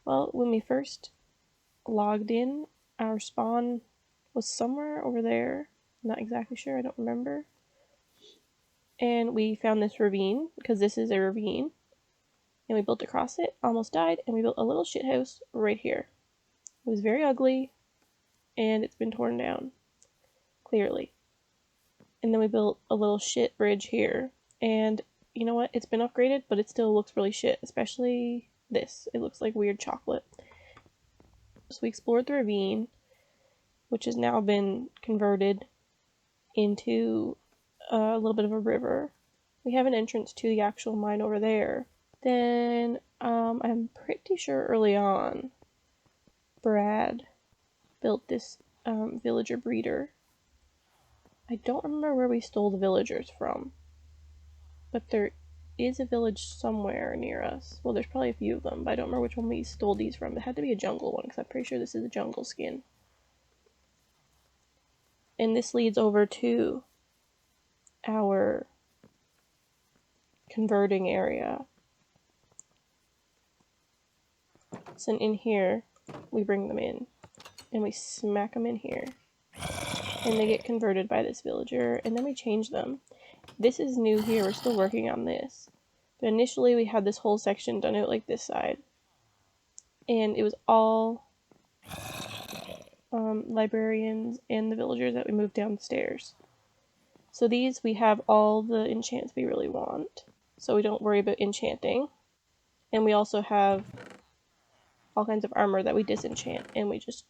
Well, when we first logged in, our spawn was somewhere over there. I'm not exactly sure, I don't remember. And we found this ravine, because this is a ravine. And we built across it, almost died, and we built a little shit house right here. It was very ugly, and it's been torn down, clearly. And then we built a little shit bridge here, and you know what? It's been upgraded, but it still looks really shit, especially this. It looks like weird chocolate. So we explored the ravine, which has now been converted into a little bit of a river. We have an entrance to the actual mine over there. Then I'm pretty sure early on Brad built this villager breeder. I don't remember where we stole the villagers from, but there is a village somewhere near us. Well, there's probably a few of them, but I don't remember which one we stole these from. It had to be a jungle one, because I'm pretty sure this is a jungle skin. And this leads over to our converting area. So in here, we bring them in, and we smack them in here. And they get converted by this villager, and then we change them. This is new here, we're still working on this. But initially we had this whole section done out like this side. And it was all librarians and the villagers that we moved downstairs. So these, we have all the enchants we really want, so we don't worry about enchanting. And we also have all kinds of armor that we disenchant, and we just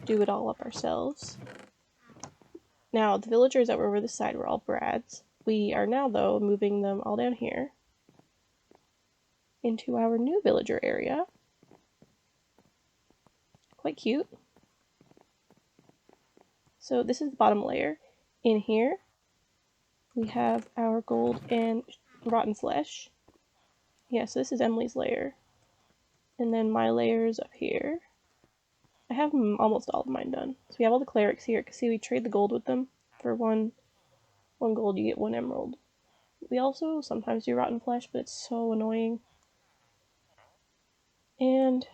do it all up ourselves. Now, the villagers that were over this side were all Brads. We are now, though, moving them all down here into our new villager area. Quite cute. So this is the bottom layer. In here, we have our gold and rotten flesh. Yeah, so this is Emily's layer. And then my layer's up here. I have almost all of mine done. So we have all the clerics here, because see, we trade the gold with them. For one gold, you get 1 emerald. We also sometimes do rotten flesh, but it's so annoying. And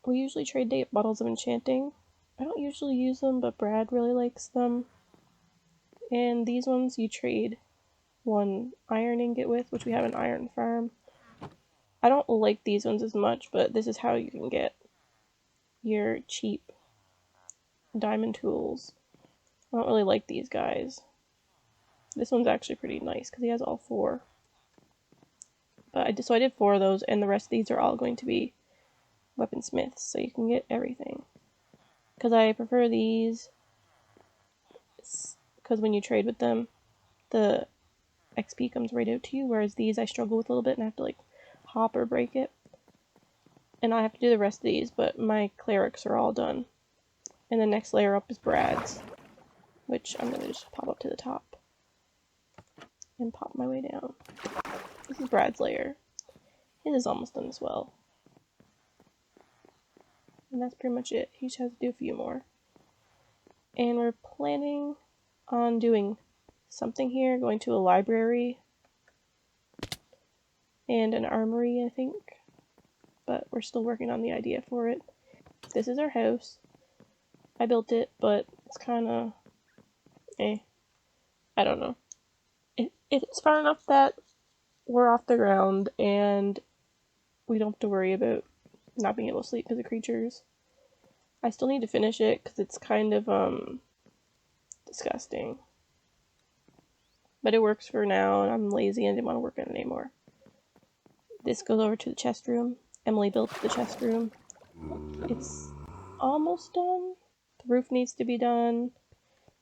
we usually trade date bottles of enchanting. I don't usually use them, but Brad really likes them. And these ones you trade 1 iron ingot with, which we have an iron farm. I don't like these ones as much, but this is how you can get your cheap diamond tools. I don't really like these guys. This one's actually pretty nice because he has all 4. But so I did 4 of those, and the rest of these are all going to be weaponsmiths, so you can get everything. Because I prefer these, because when you trade with them, the XP comes right out to you, whereas these I struggle with a little bit and I have to like hop or break it. And I have to do the rest of these, but my clerics are all done. And the next layer up is Brad's, which I'm going to just pop up to the top and pop my way down. This is Brad's layer. His is almost done as well. And that's pretty much it. He just has to do a few more. And we're planning on doing something here, going to a library and an armory, I think. But we're still working on the idea for it. This is our house. I built it, but it's kind of I don't know. It's far enough that we're off the ground and we don't have to worry about not being able to sleep because of creatures. I still need to finish it because it's kind of disgusting. But it works for now, and I'm lazy and didn't want to work on it anymore. This goes over to the chest room. Emily built the chest room. It's almost done. The roof needs to be done,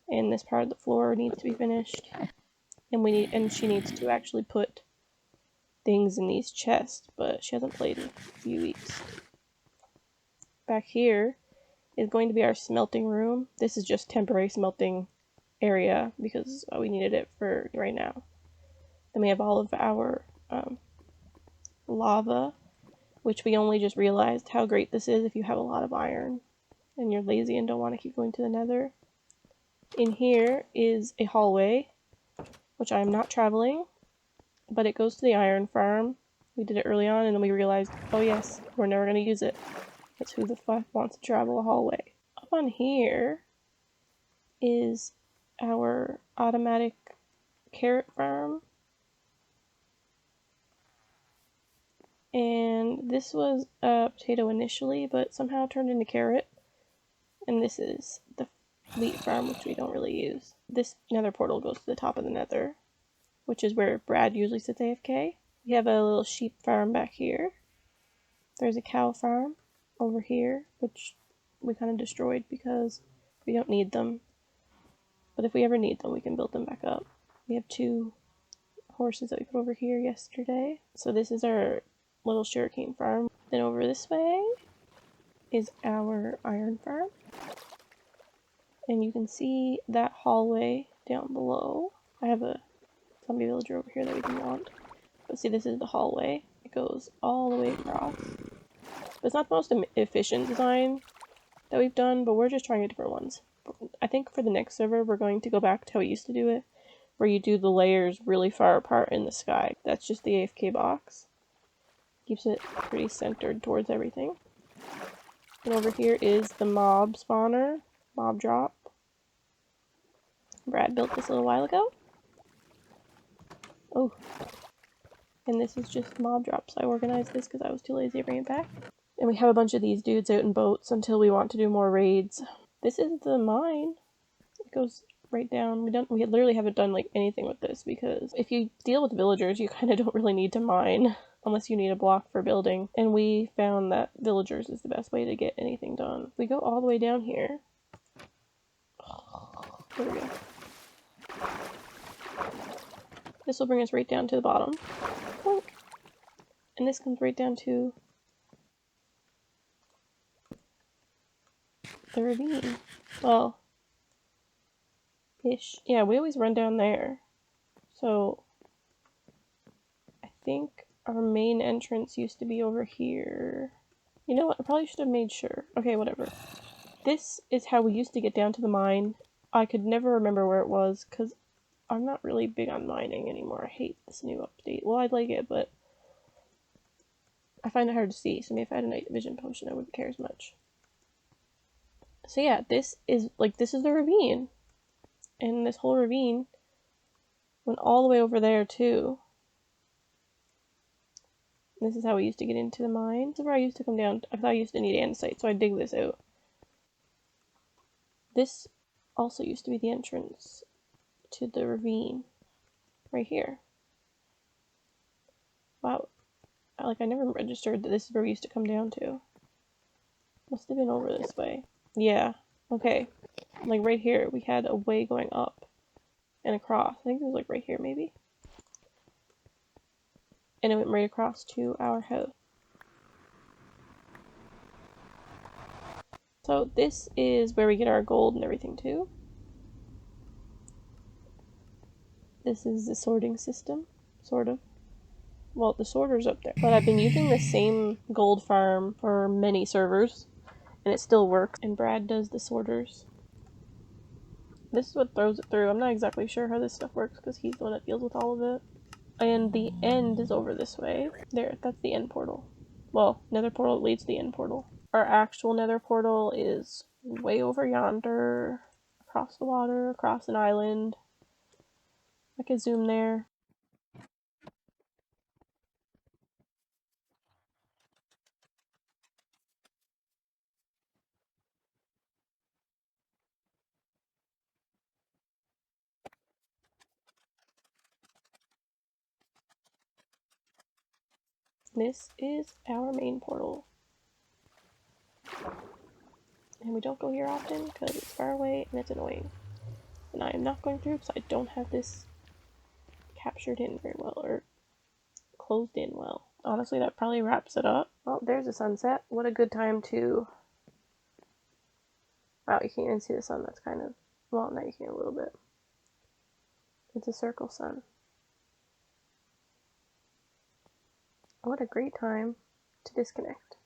and this part of the floor needs to be finished. And she needs to actually put things in these chests, but she hasn't played in a few weeks. Back here is going to be our smelting room. This is just temporary smelting area because we needed it for right now. Then we have all of our lava, which we only just realized how great this is if you have a lot of iron and you're lazy and don't want to keep going to the nether. In here is a hallway, which I'm not traveling, but it goes to the iron farm, We did it early on and then we realized, oh yes, we're never going to use it. Because who the fuck wants to travel a hallway? Up on here is our automatic carrot farm. And this was a potato initially, but somehow turned into carrot. And this is the wheat farm, which we don't really use. This nether portal goes to the top of the nether, which is where Brad usually sits AFK. We have a little sheep farm back here. There's a cow farm over here, which we kind of destroyed because we don't need them. But if we ever need them, we can build them back up. We have 2 horses that we put over here yesterday. So this is our little sugarcane farm. Then over this way is our iron farm. And you can see that hallway down below. I have a zombie villager over here that we didn't want. But see, this is the hallway. It goes all the way across. But it's not the most efficient design that we've done, but we're just trying different ones. I think for the next server, we're going to go back to how we used to do it, where you do the layers really far apart in the sky. That's just the AFK box. Keeps it pretty centered towards everything. And over here is the mob spawner, mob drop. Brad built this a little while ago. Oh. And this is just mob drops. I organized this because I was too lazy to bring it back. And we have a bunch of these dudes out in boats until we want to do more raids. This is the mine. It goes right down. We literally haven't done like anything with this because if you deal with villagers, you kind of don't really need to mine unless you need a block for building. And we found that villagers is the best way to get anything done. We go all the way down here. There we go. This will bring us right down to the bottom. And this comes right down to the ravine. Well, ish. Yeah, we always run down there. So, I think our main entrance used to be over here. You know what? I probably should have made sure. Okay, whatever. This is how we used to get down to the mine. I could never remember where it was because I'm not really big on mining anymore. I hate this new update. Well, I like it, but I find it hard to see. So maybe if I had a night vision potion, I wouldn't care as much. So yeah, this is the ravine. And this whole ravine went all the way over there too. This is how we used to get into the mine. This is where I used to come down. I thought I used to need andesite, so I'd dig this out. This also used to be the entrance to the ravine. Right here. Wow. I never registered that this is where we used to come down to. Must have been over this way. Yeah. Okay. Like right here, we had a way going up and across. I think it was like right here maybe. And it went right across to our house. So this is where we get our gold and everything too. This is the sorting system, sort of. Well, the sorter's up there. But I've been using the same gold farm for many servers, and it still works. And Brad does the sorters. This is what throws it through. I'm not exactly sure how this stuff works because he's the one that deals with all of it. And the end is over this way. There, that's the end portal. Well, nether portal leads to the end portal. Our actual nether portal is way over yonder, across the water, across an island. I could zoom there. This is our main portal. And we don't go here often because it's far away and it's annoying. And I am not going through because I don't have this captured in very well, or closed in well. Honestly, that probably wraps it up. Well, there's a sunset. What a good time to... Wow, you can't even see the sun. That's kind of... Well, now you can a little bit. It's a circle sun. What a great time to disconnect.